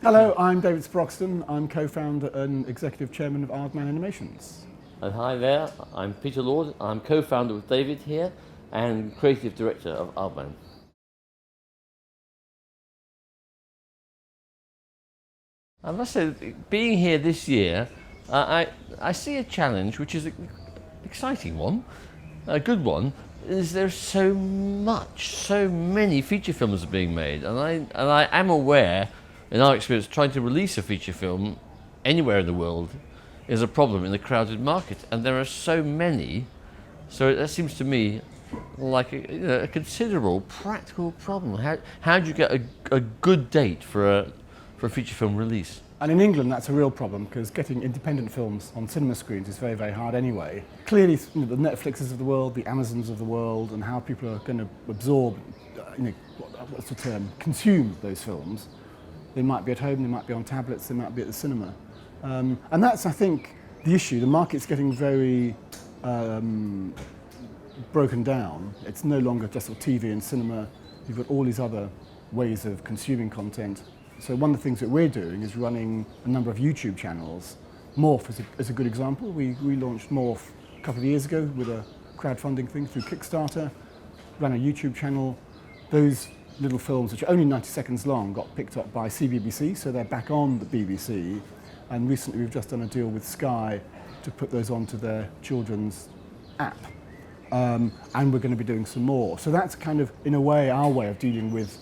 Hello, I'm David Sproxton. I'm co-founder and executive chairman of Aardman Animations. And hi there, I'm Peter Lord. I'm co-founder with David here and creative director of Aardman. I must say, being here this year, I see a challenge which is an exciting one, a good one, is there's so many feature films are being made, and I am aware, in our experience, trying to release a feature film anywhere in the world is a problem in the crowded market, and there are so many, so that seems to me like a considerable practical problem. How do you get a good date for a feature film release? And in England, that's a real problem because getting independent films on cinema screens is very, very hard anyway. Clearly, the Netflixes of the world, the Amazons of the world, and how people are going to absorb, what's the term, consume those films. They might be at home, they might be on tablets, they might be at the cinema. And that's, I think, the issue. The market's getting very broken down. It's no longer just TV and cinema. You've got all these other ways of consuming content. So one of the things that we're doing is running a number of YouTube channels. Morph is a good example. We launched Morph a couple of years ago with a crowdfunding thing through Kickstarter, ran a YouTube channel. Those little films, which are only 90 seconds long, got picked up by CBBC, so they're back on the BBC. And recently we've just done a deal with Sky to put those onto their children's app. And we're going to be doing some more. So that's kind of, in a way, our way of dealing with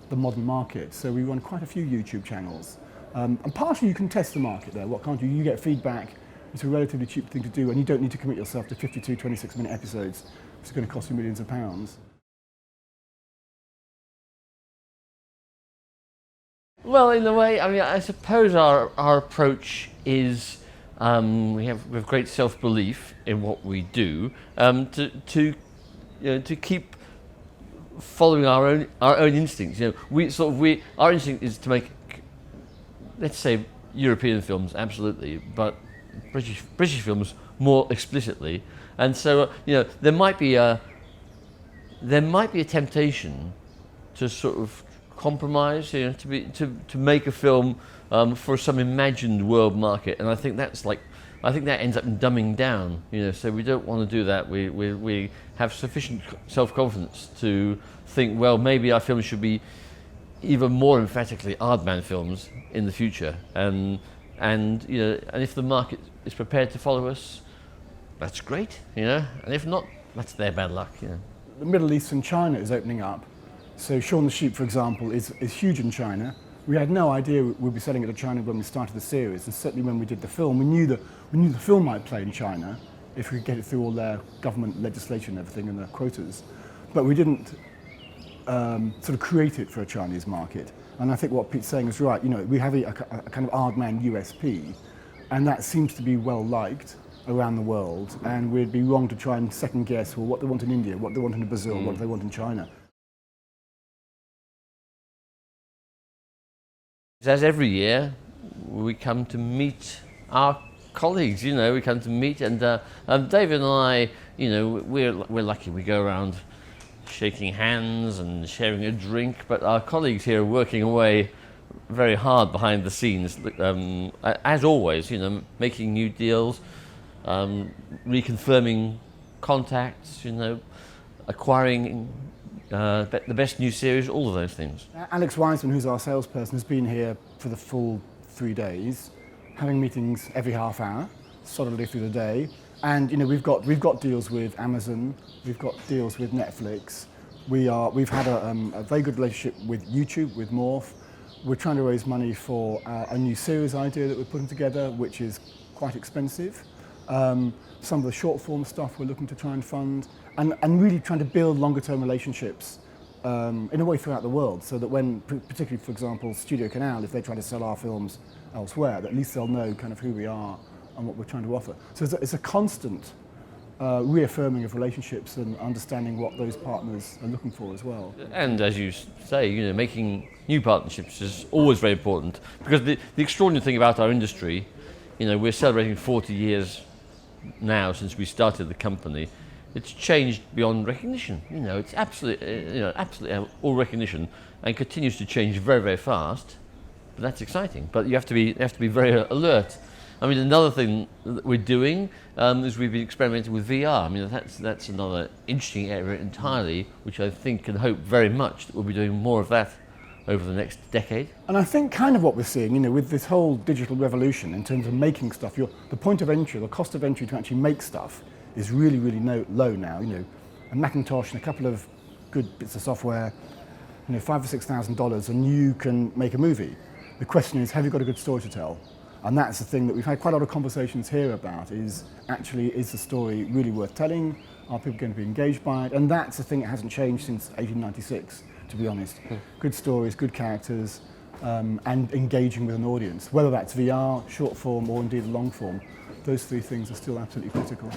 the modern market. So we run quite a few YouTube channels. And partially you can test the market there. What can't you? You get feedback. It's a relatively cheap thing to do, and you don't need to commit yourself to 52 26-minute episodes, which is going to cost you millions of pounds. Well, in a way, I mean, I suppose our approach is we have great self-belief in what we do to keep following our own instincts. Our instinct is to make, let's say, European films, absolutely, but British films more explicitly. And so there might be a temptation to sort of compromise, to make a film for some imagined world market, and I think that ends up dumbing down. So we don't want to do that. We have sufficient self-confidence to think, well, maybe our films should be even more emphatically Aardman films in the future, and if the market is prepared to follow us, that's great, and if not, that's their bad luck. The Middle East and China is opening up. So Shaun the Sheep, for example, is huge in China. We had no idea we'd be selling it to China when we started the series, and certainly when we did the film, we knew the film might play in China if we could get it through all their government legislation and everything and their quotas. But we didn't sort of create it for a Chinese market. And I think what Pete's saying is right. We have a kind of Aardman USP, and that seems to be well liked around the world. And we'd be wrong to try and second guess, well, what they want in India, what they want in Brazil, what they want in China. As every year, we come to meet our colleagues. We come to meet, and David and I, we're lucky. We go around shaking hands and sharing a drink, but our colleagues here are working away very hard behind the scenes, as always. Making new deals, reconfirming contacts, acquiring the best new series, all of those things. Alex Wiseman, who's our salesperson, has been here for the full 3 days, having meetings every half hour, solidly through the day. And we've got deals with Amazon, we've got deals with Netflix. We've had a very good relationship with YouTube, with Morph. We're trying to raise money for a new series idea that we're putting together, which is quite expensive. Some of the short form stuff we're looking to try and fund, and really trying to build longer term relationships in a way throughout the world, so that when, particularly for example, Studio Canal, if they try to sell our films elsewhere, that at least they'll know kind of who we are and what we're trying to offer. So it's a constant reaffirming of relationships and understanding what those partners are looking for as well. And as you say, making new partnerships is always very important, because the extraordinary thing about our industry, we're celebrating 40 years now since we started the company. It's changed beyond recognition. It's absolutely all recognition, and continues to change very, very fast. But that's exciting. But you have to be very alert. I mean, another thing that we're doing is we've been experimenting with VR. I mean, that's another interesting area entirely, which I think and hope very much that we'll be doing more of that over the next decade. And I think kind of what we're seeing, you know, with this whole digital revolution in terms of making stuff, the point of entry, the cost of entry to actually make stuff is really, really low now. You know, a Macintosh and a couple of good bits of software, you know, $5,000 or $6,000, and you can make a movie. The question is, have you got a good story to tell? And that's the thing that we've had quite a lot of conversations here about, is the story really worth telling? Are people going to be engaged by it? And that's the thing that hasn't changed since 1896, to be honest. Good stories, good characters, and engaging with an audience. Whether that's VR, short form, or indeed long form, those three things are still absolutely critical.